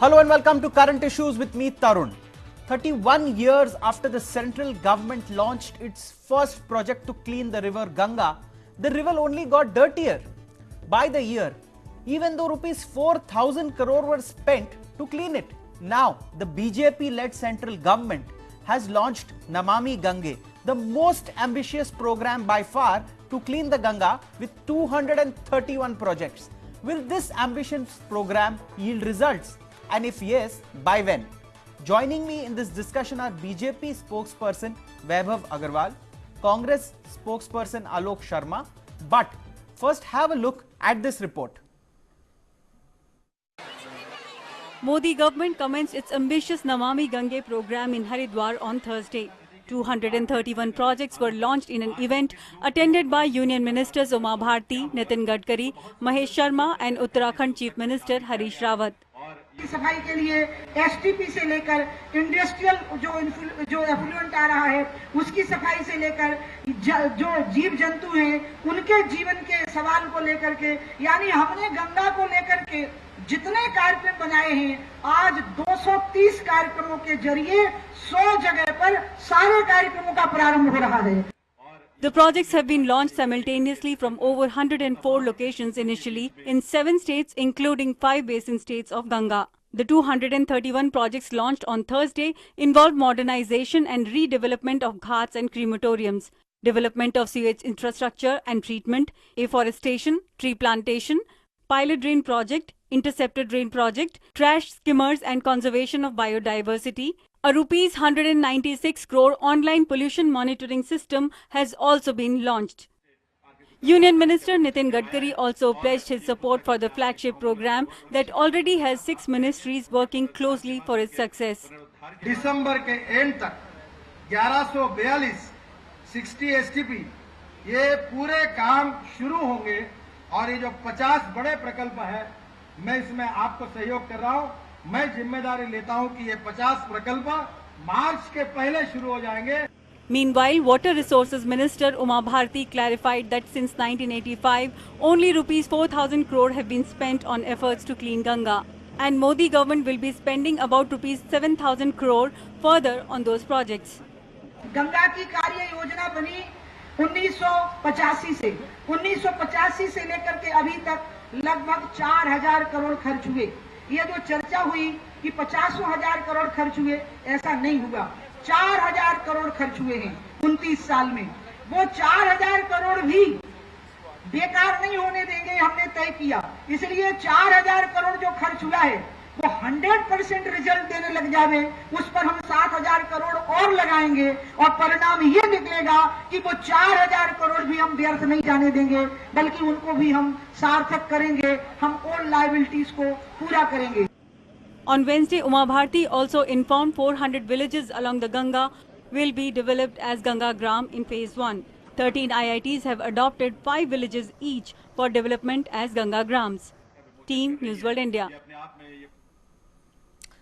Hello and welcome to Current Issues with me, Tarun. 31 years after the central government launched its first project to clean the river Ganga, the river only got dirtier. By the year, even though rupees 4,000 crore were spent to clean it, now the BJP-led central government has launched Namami Gange, the most ambitious program by far to clean the Ganga with 231 projects. Will this ambitious program yield results? And if yes, by when? Joining me in this discussion are BJP spokesperson Vaibhav Agarwal, Congress spokesperson Alok Sharma. But first have a look at this report. Modi government commenced its ambitious Namami Gange program in Haridwar on Thursday. 231 projects were launched in an event attended by Union Ministers Uma Bharti, Nitin Gadkari, Mahesh Sharma and Uttarakhand Chief Minister Harish Rawat. की सफाई के लिए STP से लेकर industrial जो effluent आ रहा है उसकी सफाई से लेकर जो जीव जंतु हैं उनके जीवन के सवाल को लेकर के, यानी हमने गंगा को लेकर के जितने कार्यक्रम बनाए हैं, आज 230 कार्यक्रमों के जरिए 100 जगह पर सारे कार्यक्रमों का प्रारंभ हो रहा है. The projects have been launched simultaneously from over 104 locations initially in 7 states including 5 basin states of Ganga. The 231 projects launched on Thursday involved modernization and redevelopment of ghats and crematoriums, development of sewage infrastructure and treatment, afforestation, tree plantation, pilot drain project, interceptor drain project, trash skimmers and conservation of biodiversity. A rupees 196 crore online pollution monitoring system has also been launched. Union Minister Nitin Gadkari also pledged his support for the flagship program that already has 6 ministries working closely for its success. दिसंबर के and तक 1142 60 STP ये पूरे काम शुरू होंगे और ये जो 50 बड़े प्रकल्प है, मैं इसमें आपको सहयोग कर रहा हूं. मैं जिम्मेदारी लेता हूं कि ये 50 प्रकल्प मार्च के पहले शुरू हो जाएंगे. Meanwhile, Water Resources Minister Uma Bharti clarified that since 1985, only rupees 4,000 crore have been spent on efforts to clean Ganga. And Modi government will be spending about rupees 7,000 crore further on those projects. Ganga की कार्य योजना बनी 1985 से लेकर के अभी तक लगभग 4,000 करोड़ खर्च हुए. ये जो चर्चा हुई कि 50,000 करोड़ खर्च हुए, ऐसा नहीं हुआ. 4,000 करोड़ खर्च हुए हैं 29 साल में. वो 4,000 करोड़ भी बेकार नहीं होने देंगे, हमने तय किया. इसलिए 4,000 करोड़ जो खर्च हुआ है वो 100% रिजल्ट देने लग जावे, उस पर हम 7,000 करोड़ और लगाएंगे और परिणाम ये निकलेगा कि वो 4,000 करोड़ भी हम व्यर्थ नहीं जाने देंगे, बल्कि उनको भी हम सार्थक करेंगे. हम ओल्ड लायबिलिटीज को पूरा करेंगे. On Wednesday, Uma Bharti also informed 400 villages along the Ganga will be developed as Ganga Gram in phase 1. 13 IITs have adopted 5 villages each for development as Ganga Grams. Team News World India.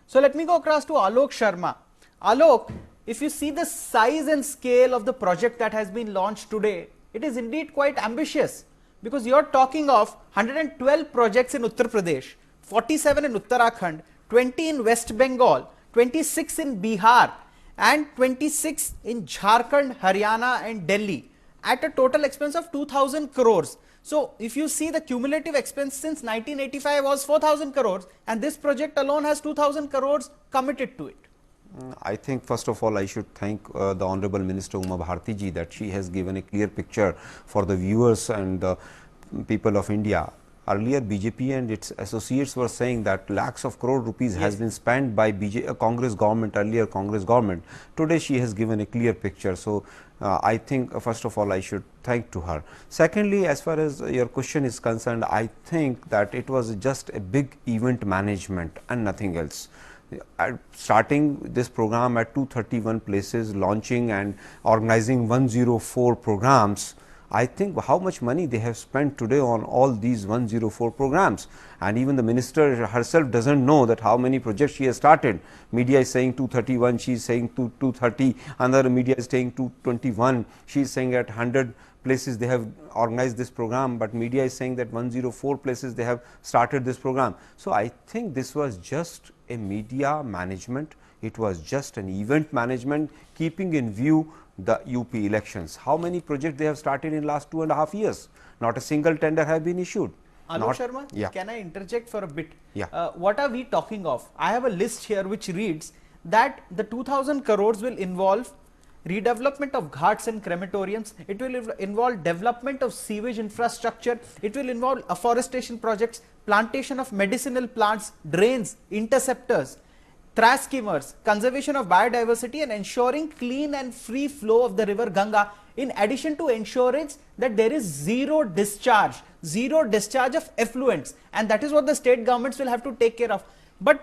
So let me go across to Alok Sharma. Alok, if you see the size and scale of the project that has been launched today, it is indeed quite ambitious, because you are talking of 112 projects in Uttar Pradesh, 47 in Uttarakhand, 20 in West Bengal, 26 in Bihar and 26 in Jharkhand, Haryana and Delhi at a total expense of 2,000 crores. So if you see, the cumulative expense since 1985 was 4,000 crores and this project alone has 2,000 crores committed to it. I think first of all I should thank the Honorable Minister Uma Bharti ji that she has given a clear picture for the viewers and the people of India. Earlier BJP and its associates were saying that lakhs of crore rupees has been spent by Congress government, earlier Congress government. Today she has given a clear picture. So I think first of all I should thank to her. Secondly, as far as your question is concerned, I think that it was just a big event management and nothing else. Starting this program at 231 places, launching and organizing 104 programs, I think how much money they have spent today on all these 104 programs, and even the minister herself doesn't know that how many projects she has started. Media is saying 231, she is saying 230, another media is saying 221, she is saying at 100 places they have organized this program, but media is saying that 104 places they have started this program. So I think this was just a media management, it was just an event management keeping in view the UP elections. How many projects they have started in last 2.5 years? Not a single tender have been issued. Alok Sharma, Yeah. can I interject for a bit? Yeah. What are we talking of? I have a list here which reads that the 2000 crores will involve redevelopment of ghats and crematoriums, it will involve development of sewage infrastructure, it will involve afforestation projects, plantation of medicinal plants, drains, interceptors, trash skimmers, conservation of biodiversity and ensuring clean and free flow of the river Ganga, in addition to ensurance that there is zero discharge of effluents, and that is what the state governments will have to take care of. But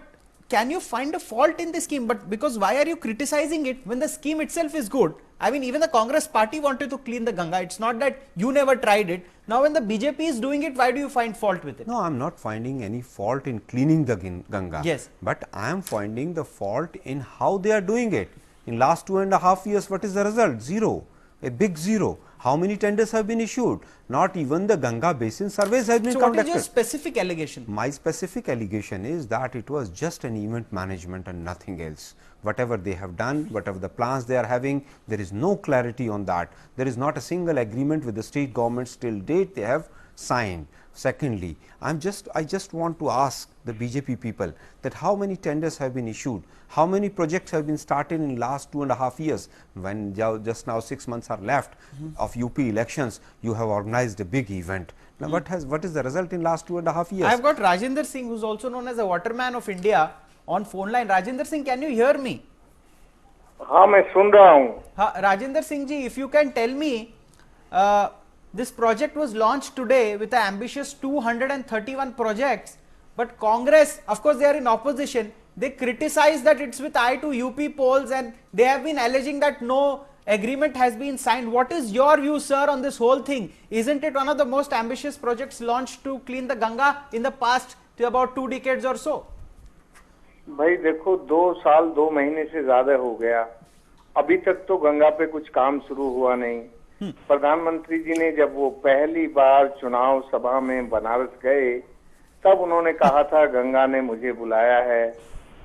can you find a fault in the scheme? But because why are you criticizing it when the scheme itself is good? I mean, even the Congress party wanted to clean the Ganga. It's not that you never tried it. Now when the BJP is doing it, why do you find fault with it? No, I am not finding any fault in cleaning the Ganga. Yes. But I am finding the fault in how they are doing it. In last 2.5 years, what is the result? Zero. A big zero. How many tenders have been issued? Not even the Ganga basin surveys have been So conducted. what is your specific allegation? My specific allegation is that it was just an event management and nothing else. Whatever they have done, whatever the plans they are having, there is no clarity on that. There is not a single agreement with the state governments till date they have signed. Secondly, I just want to ask the BJP people that how many tenders have been issued, how many projects have been started in last 2.5 years, when just now 6 months are left of UP elections, you have organized a big event. Now what is the result in last 2.5 years? I have got Rajendra Singh, who is also known as a waterman of India, on phone line. Rajendra Singh, can you hear me? हाँ मैं सुन रहा हूँ. Rajendra Singh ji, if you can tell me, this project was launched today with an ambitious 231 projects, but Congress, of course they are in opposition, they criticize that it's with eye to UP polls, and they have been alleging that no agreement has been signed. What is your view, sir, on this whole thing? Isn't it one of the most ambitious projects launched to clean the Ganga in the past to about 2 decades or so? भाई देखो 2 साल 2 महीने से ज्यादा हो गया, अभी तक तो गंगा पे कुछ काम शुरू हुआ नहीं. प्रधानमंत्री जी ने जब वो पहली बार चुनाव सभा में बनारस गए, तब उन्होंने कहा था गंगा ने मुझे बुलाया है,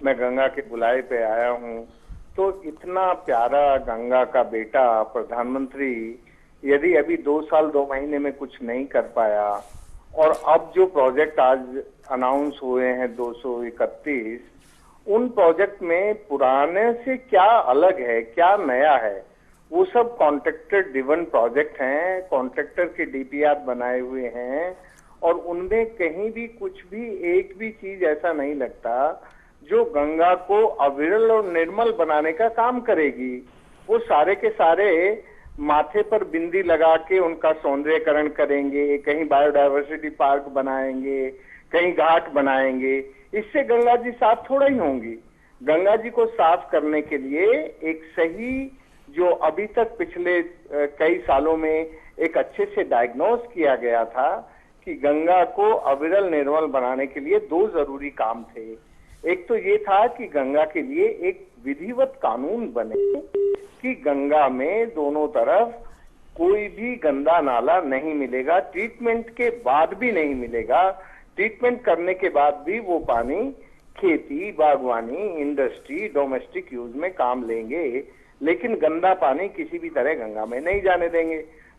मैं गंगा के बुलाए पे आया हूँ. तो इतना प्यारा गंगा का बेटा प्रधानमंत्री यदि अभी 2 साल 2 महीने में कुछ नहीं कर पाया, और अब जो प्रोजेक्ट आज अनाउंस हुए हैं 231, उन प्रोजेक्ट में पुराने से क्या अलग है, क्या नया है? वो सब कॉन्ट्रैक्टर ड्रिवन प्रोजेक्ट हैं, कॉन्ट्रैक्टर के डीपीआर बनाए हुए हैं, और उनमें कहीं भी कुछ भी एक भी चीज ऐसा नहीं लगता जो गंगा को अविरल और निर्मल बनाने का काम करेगी. वो सारे के सारे माथे पर बिंदी लगा के उनका सौंदर्यकरण करेंगे, कहीं बायोडायवर्सिटी पार्क बनाएंगे, कहीं घाट बनाएंगे. इससे गंगा जी साफ थोड़ा ही होंगी. गंगा जी को साफ करने के लिए एक सही, जो अभी तक पिछले कई सालों में एक अच्छे से डायग्नोस किया गया था कि गंगा को अविरल निर्मल बनाने के लिए 2 जरूरी काम थे. एक तो ये था कि गंगा के लिए एक विधिवत कानून बने कि गंगा में दोनों तरफ कोई भी गंदा नाला नहीं मिलेगा, ट्रीटमेंट के बाद भी नहीं मिलेगा. ट्रीटमेंट करने के बाद भी वो पानी खेती, बागवानी, इंडस्ट्री, डोमेस्टिक यूज में काम लेंगे, लेकिन गंदा पानी किसी भी तरह गंगा में नहीं जाने देंगे.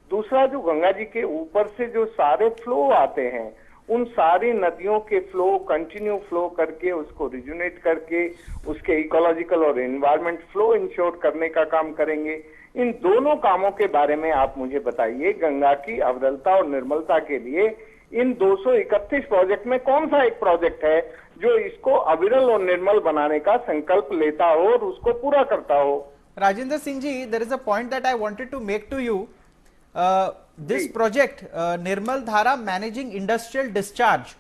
दूसरा, जो गंगा जी के ऊपर से जो सारे फ्लो आते हैं, उन सारी नदियों के फ्लो कंटिन्यू फ्लो करके उसको रिजुनेट करके उसके इकोलॉजिकल और एनवायरमेंट फ्लो इंश्योर करने का काम करेंगे. इन दोनों कामों के बारे में आप मुझे बताइए, गंगा की अविरलता और निर्मलता के लिए इन 231 प्रोजेक्ट में कौन सा एक प्रोजेक्ट है जो इसको अविरल और निर्मल बनाने का संकल्प लेता हो और उसको पूरा करता हो? Rajendra Singh ji, there is a point that I wanted to make to you. This project, Nirmal Dhara Managing Industrial Discharge,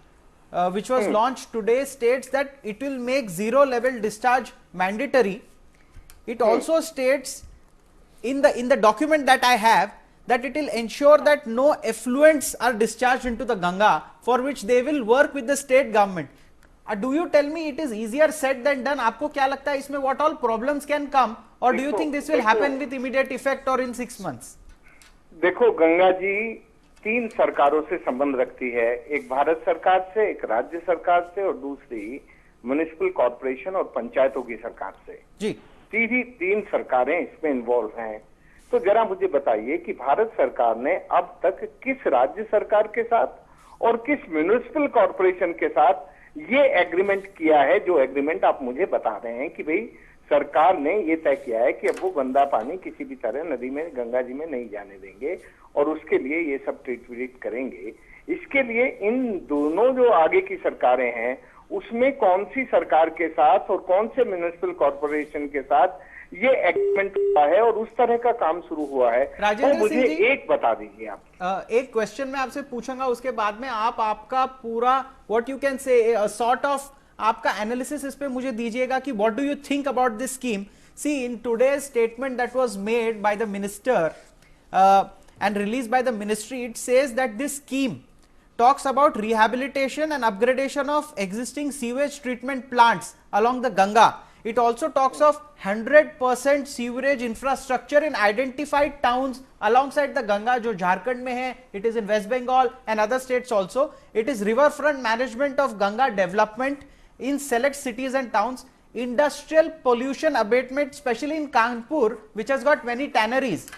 which was launched today, states that it will make zero level discharge mandatory. It also states in the document that I have that it will ensure that no effluents are discharged into the Ganga, for which they will work with the state government. Do you tell me it is easier said than done? आपको क्या लगता है इसमें what all problems can come, or do you think this will happen with immediate effect or in 6 months? देखो, गंगा जी 3 सरकारों से संबंध रखती है, एक भारत सरकार से, एक राज्य सरकार से और दूसरी म्युनिसिपल कॉर्पोरेशन और पंचायतों की सरकार से। जी सीधी 3 सरकारें इसमें इन्वॉल्व हैं। तो जरा मुझे बताइए कि भारत सरकार ने अब तक किस राज्य सरकार के साथ और किस म्युनिसिपल कॉर्पोरेशन के साथ ये एग्रीमेंट किया है, जो एग्रीमेंट आप मुझे बता रहे हैं कि भाई सरकार ने ये तय किया है कि अब वो गंदा पानी किसी भी तरह नदी में, गंगा जी में नहीं जाने देंगे और उसके लिए ये सब ट्रीट करेंगे। इसके लिए इन दोनों जो आगे की सरकारें हैं उसमें कौन सी सरकार के साथ और कौन से म्युनिसिपल कॉर्पोरेशन के साथ ये एग्रीमेंट हुआ है और उस तरह का काम शुरू हुआ है, तो मुझे एक बता दीजिए आप। एक क्वेश्चन मैं आपसे पूछूंगा, उसके बाद में आप आपका पूरा what you can say sort of आपका एनालिसिस इस पे मुझे दीजिएगा कि what do you think about this scheme. See in today's statement that was made by the minister and released by the ministry, it says that this scheme talks about rehabilitation and upgradation of existing sewage treatment plants along the Ganga. It also talks of 100% sewerage infrastructure in identified towns alongside the Ganga, जो झारखंड में है, it is in West Bengal and other states also. It is riverfront management of Ganga development in select cities and towns, industrial pollution abatement, especially in Kanpur, which has got many tanneries.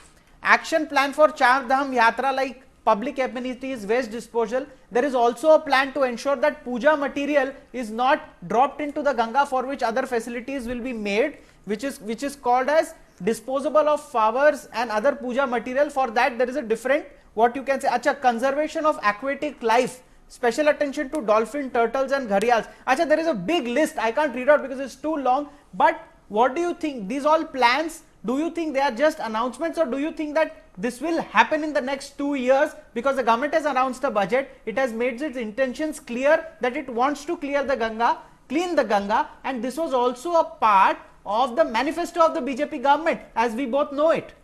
Action plan for Char Dham Yatra like public amenities, waste disposal. There is also a plan to ensure that puja material is not dropped into the Ganga, for which other facilities will be made, which is called as disposable of flowers and other puja material. For that there is a different what you can say. Acha, conservation of aquatic life, special attention to dolphin, turtles and gharials. Acha, there is a big list. I can't read out because it's too long. But what do you think? These all plans, do you think they are just announcements, or do you think that this will happen in the next 2 years? Because the government has announced a budget, it has made its intentions clear that it wants to clear the Ganga, clean the Ganga, and this was also a part of the manifesto of the BJP government, as we both know it.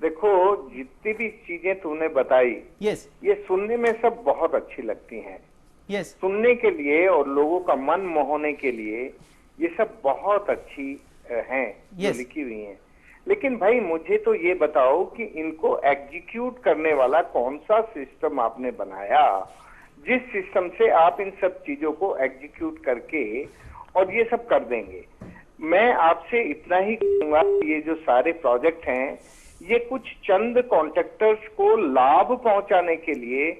देखो, जितनी भी चीजें तूने बताई, yes, ये सुनने में सब बहुत अच्छी लगती हैं। yes, सुनने के लिए और लोगों का मन मोहने के लिए ये सब बहुत अच्छी हैं, जो yes, लिखी हुई हैं। लेकिन भाई मुझे तो ये बताओ कि इनको एग्जीक्यूट करने वाला कौन सा सिस्टम आपने बनाया, जिस सिस्टम से आप इन सब चीजों को एग्जीक्यूट करके और ये सब कर देंगे। मैं आपसे इतना ही कहूंगा, ये जो सारे प्रोजेक्ट हैं ये कुछ चंद कॉन्ट्रैक्टर्स को लाभ पहुंचाने के लिए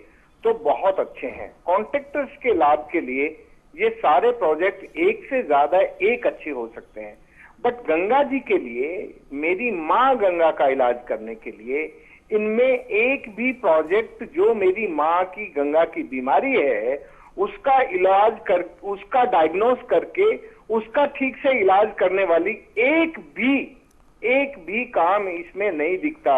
तो बहुत अच्छे हैं। कॉन्ट्रैक्टर्स के लाभ के लिए ये सारे प्रोजेक्ट एक से ज्यादा एक अच्छे हो सकते हैं, बट गंगा जी के लिए, मेरी माँ गंगा का इलाज करने के लिए इनमें एक भी प्रोजेक्ट जो मेरी माँ की गंगा की बीमारी है उसका इलाज कर, उसका डायग्नोस करके उसका ठीक से इलाज करने वाली एक भी काम इसमें नहीं दिखता।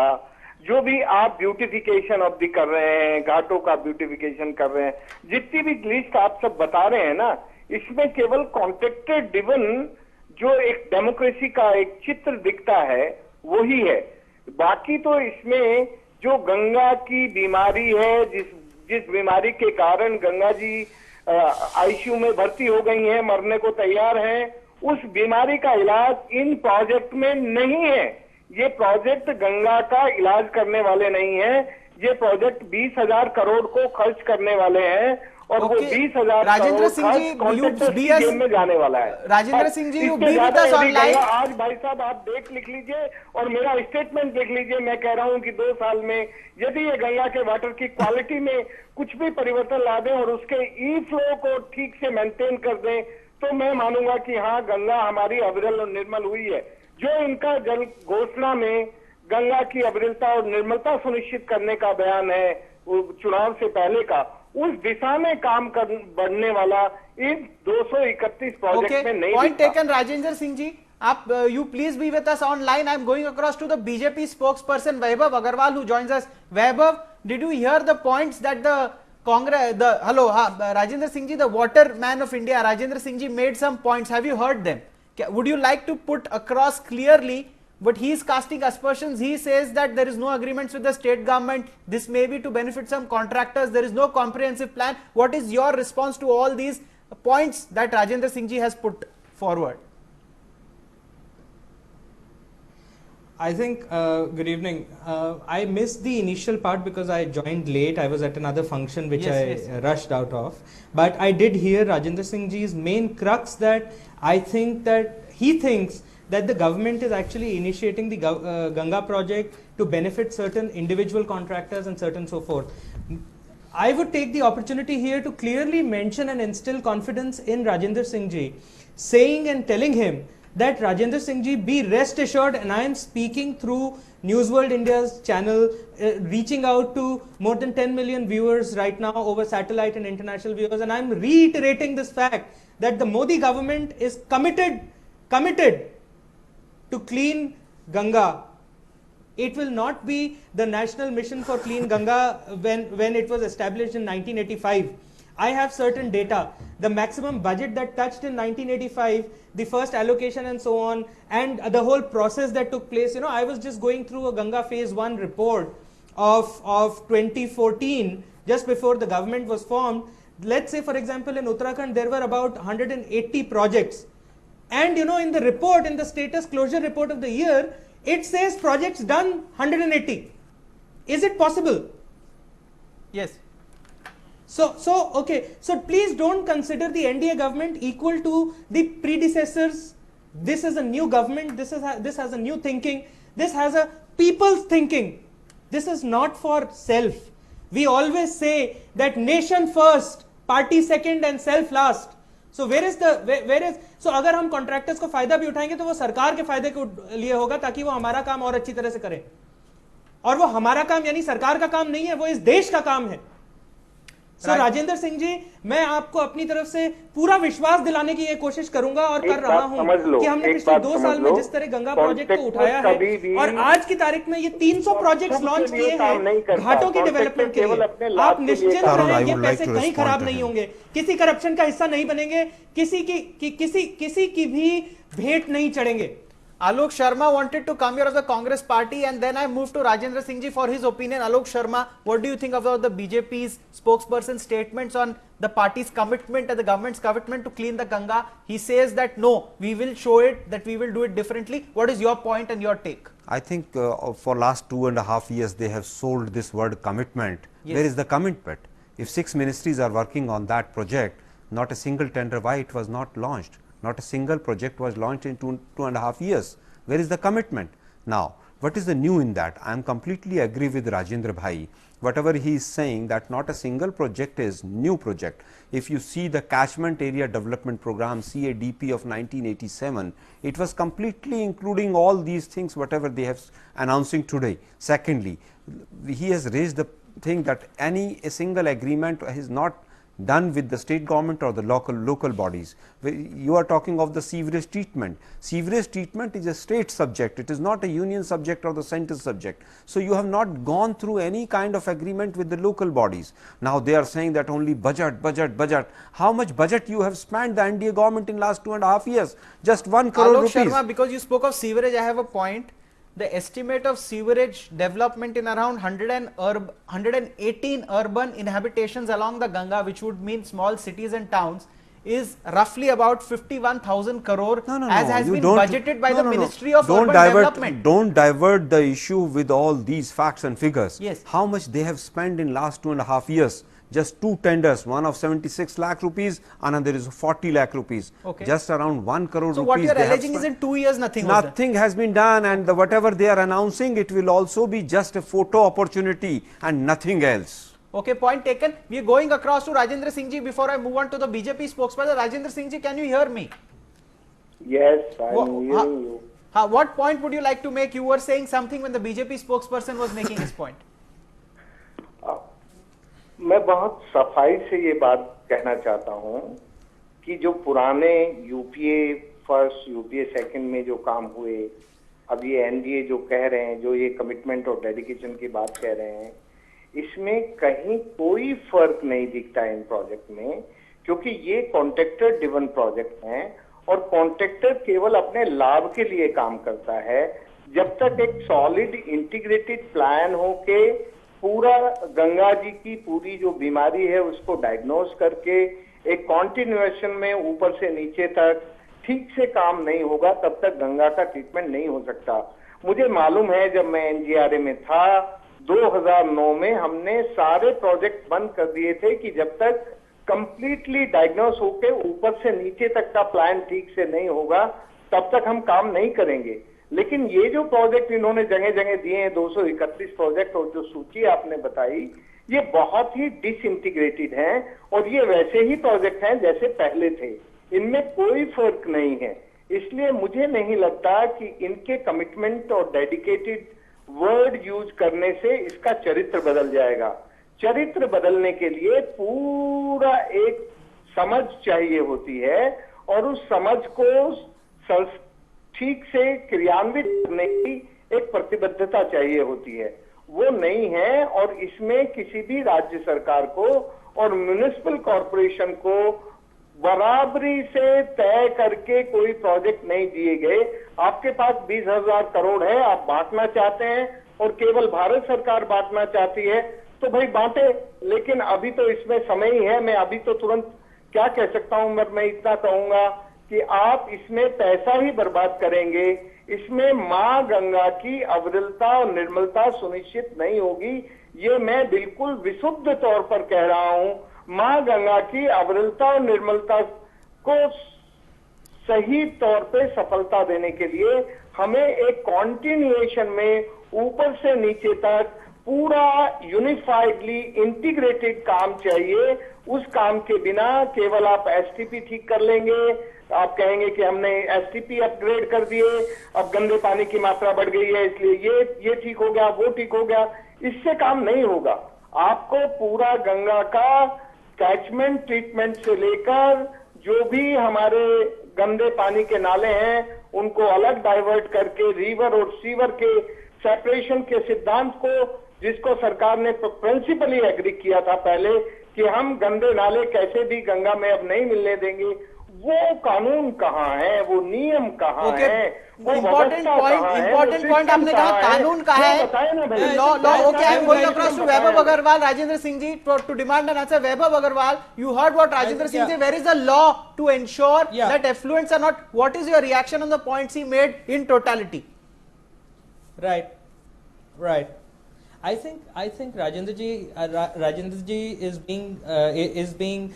जो भी आप ब्यूटिफिकेशन ऑफ दी कर रहे हैं, घाटों का ब्यूटिफिकेशन कर रहे हैं, जितनी भी लिस्ट आप सब बता रहे हैं ना, इसमें केवल कॉन्ट्रैक्टर ड्रिवन जो एक डेमोक्रेसी का एक चित्र दिखता है वही है। बाकी तो इसमें जो गंगा की बीमारी है, जिस बीमारी के कारण गंगा जी आईसीयू में भर्ती हो गई हैं, मरने को तैयार हैं, उस बीमारी का इलाज इन प्रोजेक्ट में नहीं है। ये प्रोजेक्ट गंगा का इलाज करने वाले नहीं है, ये प्रोजेक्ट 20,000 करोड़ को खर्च करने वाले हैं और वो 20,000 राजेंद्र सिंह जी, जेब में जाने वाला है। Rajendra Singh ji, you be with us online. आज भाई साहब आप डेट लिख लीजिए और मेरा स्टेटमेंट लिख लीजिए। मैं कह रहा हूं कि 2 साल में यदि ये गंगा के वाटर की क्वालिटी में कुछ भी परिवर्तन ला दें और उसके ई फ्लो को ठीक से मेंटेन कर दें तो मैं मानूंगा कि हाँ, गंगा हमारी अविरल और निर्मल हुई है। जो इनका जल घोषणा में गंगा की अविरलता और निर्मलता सुनिश्चित करने का बयान है वो चुनाव से पहले का, उस दिशा में काम कर बढ़ने वाला इन 231 प्रोजेक्ट में नहीं। पॉइंट टेकन राजेंद्र सिंह जी, आप you please be with us online. I am going across to the BJP spokesperson Vaibhav Agrawal who joins us. Vaibhav, did you hear the points that the Congress, hello, Rajendra Singh ji, the water man of India, Rajendra Singh ji made some points. Have you heard them? Would you like to put across clearly? But he is casting aspersions. He says that there is no agreements with the state government. This may be to benefit some contractors. There is no comprehensive plan. What is your response to all these points that Rajendra Singh ji has put forward? I think, good evening. I missed the initial part because I joined late. I was at another function which Yes, I rushed out of. But I did hear Rajendra Singh ji's main crux, that I think that he thinks that the government is actually initiating the Ganga project to benefit certain individual contractors and certain so forth. I would take the opportunity here to clearly mention and instill confidence in Rajendra Singh ji, saying and telling him that Rajendra Singh ji, be rest assured, and I am speaking through News World India's channel, reaching out to more than 10 million viewers right now over satellite and international viewers, and I am reiterating this fact that the Modi government is committed to clean Ganga. It will not be the National Mission for Clean Ganga when it was established in 1985. I have certain data. The maximum budget that touched in 1985, the first allocation and so on, and the whole process that took place. You know, I was just going through a Ganga Phase 1 report of 2014, just before the government was formed. Let's say, for example, in Uttarakhand, there were about 180 projects. And you know, in the report, in the status closure report of the year, it says projects done 180. Is it possible? Yes. Okay. So please don't consider the NDA government equal to the predecessors. This is a new government. This has a new thinking. This has a people's thinking. This is not for self. We always say that nation first, party second, and self last. So where is so अगर हम contractors को फायदा भी उठाएंगे तो वो सरकार के फायदे के लिए होगा, ताकि वो हमारा काम और अच्छी तरह से करें. और वो हमारा काम यानी सरकार का काम नहीं है, वो इस देश का काम है. सो राजेंद्र सिंह जी, मैं आपको अपनी तरफ से पूरा विश्वास दिलाने की ये कोशिश करूंगा और कर रहा हूं कि हमने पिछले 2 साल में जिस तरह गंगा प्रोजेक्ट को उठाया है, और आज की तारीख में ये 300 प्रोजेक्ट्स लॉन्च किए हैं घाटों की डेवलपमेंट के लिए, आप निश्चिंत रहें, ये पैसे कहीं खराब नहीं होंगे, किसी करप्शन का हिस्सा नहीं बनेंगे, किसी की भी भेंट नहीं चढ़ेंगे. Alok Sharma wanted to come here of the Congress party, and then I moved to Rajendra Singh ji for his opinion. Alok Sharma, what do you think about the BJP's spokesperson's statements on the party's commitment and the government's commitment to clean the Ganga? He says that no, we will show it, that we will do it differently. What is your point and your take? I think for last 2.5 years they have sold this word commitment. Yes. Where is the commitment? If 6 ministries are working on that project, not a single tender, why it was not launched? Not a single project was launched in 2.5 years. Where is the commitment? Now, what is the new in that? I am completely agree with Rajendra Bhai. Whatever he is saying, that not a single project is new project. If you see the Catchment Area Development Program CADP of 1987, it was completely including all these things whatever they have announcing today. Secondly, he has raised the thing that a single agreement is not done with the state government or the local bodies. You are talking of the sewerage treatment. Sewerage treatment is a state subject, it is not a union subject or the central subject. So you have not gone through any kind of agreement with the local bodies. Now they are saying that only budget. How much budget you have spent the NDA government in last 2.5 years? Just 1 crore Alok rupees. Sharma, because you spoke of sewerage, I have a point. The estimate of sewerage development in around 118 urban inhabitations along the Ganga, which would mean small cities and towns, is roughly about 51,000 crore as has been budgeted by the Ministry of Urban Development. Don't divert the issue with all these facts and figures. Yes. How much they have spent in last 2.5 years? Just 2 tenders, one of 76 lakh rupees, another is 40 lakh rupees. Okay. Just around 1 crore rupees. So what you are they have alleging is spent. in 2 years nothing was done. Nothing has been done, and whatever they are announcing, it will also be just a photo opportunity and nothing else. Okay, point taken. We are going across to Rajendra Singh ji before I move on to the BJP spokesperson. Rajendra Singh ji, can you hear me? Yes, I am hearing you. What point would you like to make? You were saying something when the BJP spokesperson was making his point. मैं बहुत सफाई से ये बात कहना चाहता हूँ कि जो पुराने यूपीए फर्स्ट यूपीए सेकंड में जो काम हुए, अब ये एनडीए जो कह रहे हैं, जो ये कमिटमेंट और डेडिकेशन की बात कह रहे हैं, इसमें कहीं कोई फर्क नहीं दिखता इन प्रोजेक्ट में, क्योंकि ये कॉन्ट्रैक्टर ड्रिवन प्रोजेक्ट हैं और कॉन्ट्रैक्टर केवल अपने लाभ के लिए काम करता है. जब तक एक सॉलिड इंटीग्रेटेड प्लान हो के पूरा गंगा जी की पूरी जो बीमारी है उसको डायग्नोज करके एक कॉन्टिन्यूएशन में ऊपर से नीचे तक ठीक से काम नहीं होगा, तब तक गंगा का ट्रीटमेंट नहीं हो सकता. मुझे मालूम है जब मैं एनजीआरए में था 2009 में हमने सारे प्रोजेक्ट बंद कर दिए थे कि जब तक कंप्लीटली डायग्नोस होके ऊपर से नीचे तक का प्लान ठीक से नहीं होगा तब तक हम काम नहीं करेंगे। लेकिन ये जो प्रोजेक्ट इन्होंने जगह जगह दिए हैं 231 प्रोजेक्ट और जो सूची आपने बताई ये बहुत ही डिसइंटीग्रेटेड हैं और ये वैसे ही प्रोजेक्ट हैं जैसे पहले थे, इनमें कोई फर्क नहीं है। इसलिए मुझे नहीं लगता कि इनके कमिटमेंट और डेडिकेटेड वर्ड यूज करने से इसका चरित्र बदल जाएगा। चरित्र बदलने के लिए पूरा एक समझ चाहिए होती है और उस समझ को ठीक से क्रियान्वित करने की एक प्रतिबद्धता चाहिए होती है, वो नहीं है। और इसमें किसी भी राज्य सरकार को और म्युनिसिपल कॉरपोरेशन को बराबरी से तय करके कोई प्रोजेक्ट नहीं दिए गए। आपके पास 20,000 करोड़ है, आप बांटना चाहते हैं और केवल भारत सरकार बांटना चाहती है तो भाई बांटे, लेकिन अभी तो इसमें समय ही है। मैं अभी तो तुरंत क्या कह सकता हूं, मैं इतना कहूंगा कि आप इसमें पैसा ही बर्बाद करेंगे, इसमें मां गंगा की अविरलता और निर्मलता सुनिश्चित नहीं होगी। ये मैं बिल्कुल विशुद्ध तौर पर कह रहा हूं। मां गंगा की अविरलता और निर्मलता को सही तौर पे सफलता देने के लिए हमें एक कॉन्टिन्यूएशन में ऊपर से नीचे तक पूरा यूनिफाइडली इंटीग्रेटेड काम चाहिए। उस काम के बिना केवल आप एसटीपी ठीक कर लेंगे, आप कहेंगे कि हमने एसटीपी अपग्रेड कर दिए, अब गंदे पानी की मात्रा बढ़ गई है इसलिए ये ठीक हो गया, वो ठीक हो गया, इससे काम नहीं होगा। आपको पूरा गंगा का कैचमेंट ट्रीटमेंट से लेकर जो भी हमारे गंदे पानी के नाले हैं उनको अलग डाइवर्ट करके रिवर और सीवर के सेपरेशन के सिद्धांत को, जिसको सरकार ने प्रिंसिपली एग्री किया था पहले कि हम गंदे नाले कैसे भी गंगा में अब नहीं मिलने देंगे, वो कानून कहाँ है, वो नियम कहाँ है, वो इम्पोर्टेंट पॉइंट आपने कहा कानून कहाँ है, law okay. I am going across to Vaibhav Agrawal, Rajendra Singh ji to demand an answer. Vaibhav Agrawal, you heard what Rajendra Singh said. Where is the law to ensure that effluents are not? What is your reaction on the points he made in totality? Right. I think Rajendra ji is being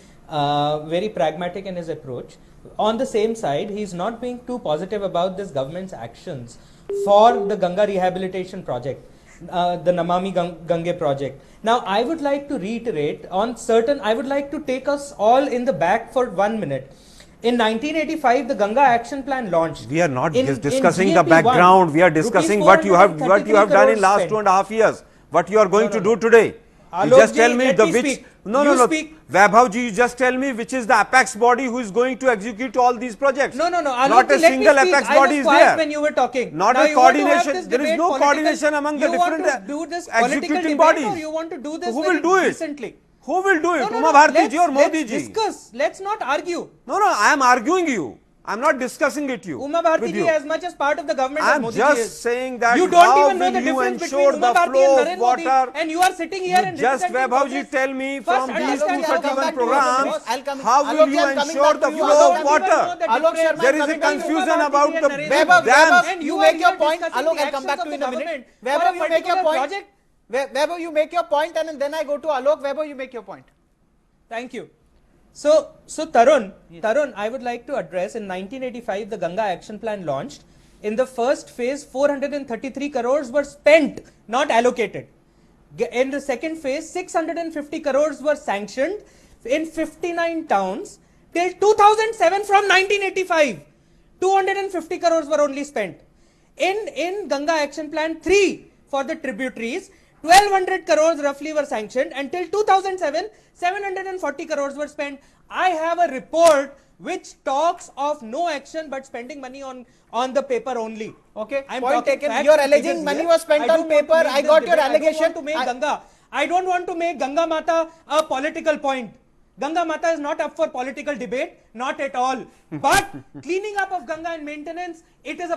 very pragmatic in his approach. On the same side, he is not being too positive about this government's actions for the Ganga rehabilitation project, the Namami Gange project. Now, I would like to reiterate on certain. I would like to take us all in the back for 1 minute. In 1985, the Ganga Action Plan launched. We are not discussing the background. We are discussing what you have done in last 2.5 years. What you are going to do today. You just tell me the which. No. Vaibhav ji, you just tell me which is the apex body who is going to execute all these projects. No. Not a single apex body is there. When you were talking. Not a coordination. There is no coordination among the different executing bodies. Or you want to do this who will do it? Recently? Who will do it? Uma Bharti ji or Modi ji? Let's discuss. Let's not argue. No. I am arguing you. I am not discussing it you. Uma Bharti ji as much as part of the government as Modi ji is. I am just saying that you don't even know the difference between Uma Bharti and Narendra Modi, water, and you are sitting here and just Vaibhav ji tell me from these 231 programs how will you ensure the flow of water? There is a confusion about the Vaibhav, you make your point. Alok, I'll come back to you in a minute. Vaibhav, you make your point. Vaibhav, you make your point and then I go to Alok. Vaibhav, you make your point. Thank you. So Tarun, I would like to address, in 1985 the Ganga Action Plan launched. In the first phase 433 crores were spent, not allocated. In the second phase 650 crores were sanctioned in 59 towns. Till 2007, from 1985 250 crores were only spent. In Ganga Action Plan 3 for the tributaries 1200 crores roughly were sanctioned. Until 2007 740 crores were spent. I have a report which talks of no action but spending money on the paper only. Okay, point taken. You're alleging money was spent on paper. I got your allegation. I don't want to make Ganga Mata a political point. Ganga Mata is not up for political debate, not at all. But cleaning up of Ganga and maintenance, it is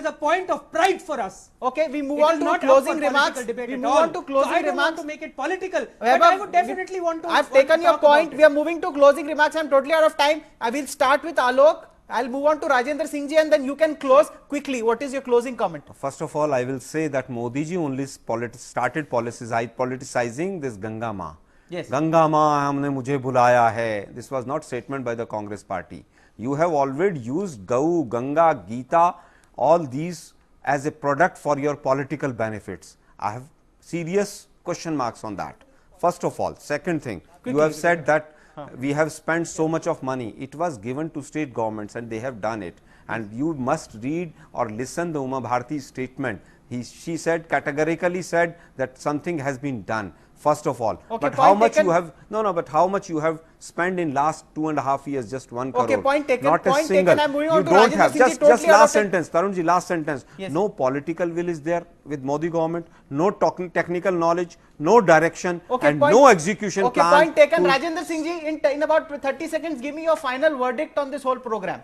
a point of pride for us. Okay, we move on to closing remarks. So I don't want to make it political, but I would definitely want to. I've taken your point. We are moving to closing remarks. I'm totally out of time. I will start with Alok. I'll move on to Rajendra Singh ji and then you can close quickly. What is your closing comment? First of all, I will say that Modi ji only started politicizing this Ganga Ma. Yes. Ganga Ma, हमने मुझे बुलाया है. This was not statement by the Congress party. You have already used Gau, Ganga, Gita, all these as a product for your political benefits. I have serious question marks on that. First of all, second thing, you have said that we have spent so much of money. It was given to state governments and they have done it. And you must read or listen the Uma Bharti's statement. She said, categorically said that something has been done. First of all, okay, but how much taken. you have but how much you have spent in last 2.5 years? Just 1 crore. Okay, point taken. Not point a single. Taken. I'm moving you on to don't Rajendra have Singh ji, just totally last adopted. sentence, Tarun ji. Last sentence. Yes. No political will is there with Modi government. No technical knowledge. No direction. Okay, and point, no execution okay, plan. Point taken. Rajendra Singh ji, in about 30 seconds, give me your final verdict on this whole program.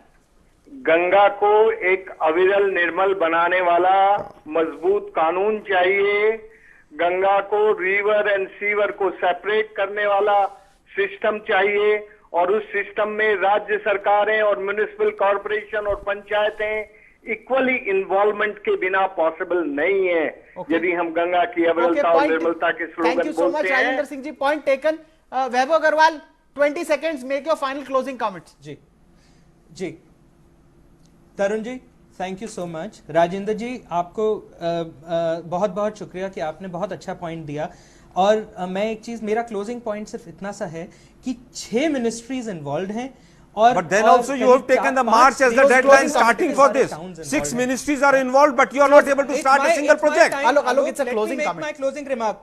Ganga को एक अविरल निर्मल बनाने वाला मजबूत कानून चाहिए. गंगा को river and sewer को सेपरेट करने वाला सिस्टम चाहिए और उस सिस्टम में राज्य सरकारें और म्युनिसिपल कॉर्पोरेशन और पंचायतें इक्वली इन्वॉल्वमेंट के बिना पॉसिबल नहीं है. यदि हम गंगा की अविरलता और निर्मलता के स्लोगन बोलते हैं. Rajendra Singh ji, point taken. Vaibhav Agarwal, 20 seconds, make your final closing comments. जी Tarun ji, thank you so much. Rajendra ji, आपको बहुत बहुत शुक्रिया कि आपने बहुत अच्छा पॉइंट दिया. और मैं एक चीज, मेरा क्लोजिंग पॉइंट सिर्फ इतना सा है कि 6 मिनिस्ट्रीज इन्वॉल्व हैं. But then also you have taken the March as the deadline starting for this. 6 ministries are involved, but you are not able to start a single project. Alok, it's a closing comment. comment. My closing remark.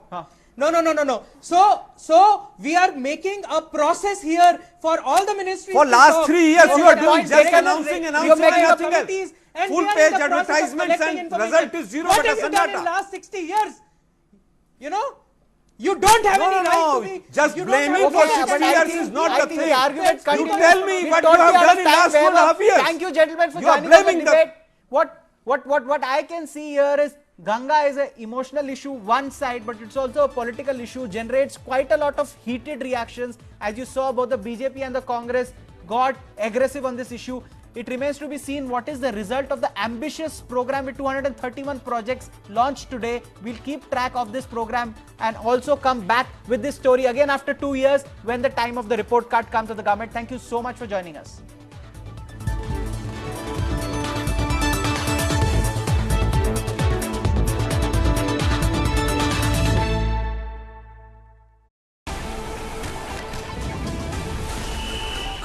No. So we are making a process here for all the ministries. For last 3 years you are doing just announcing nothing else. And Full page advertisements and result is zero. What have you done in last 60 years? You know? You don't have any right to be. Just blaming for 60 years is not the thing. The argument you tell me what you have done in last 1.5 years. Thank you, gentlemen, for You are joining us blaming on the debate. What I can see here is Ganga is an emotional issue, one side, but it's also a political issue, generates quite a lot of heated reactions. As you saw, both the BJP and the Congress got aggressive on this issue. It remains to be seen what is the result of the ambitious program with 231 projects launched today. We'll keep track of this program and also come back with this story again after 2 years when the time of the report card comes to the government. Thank you so much for joining us.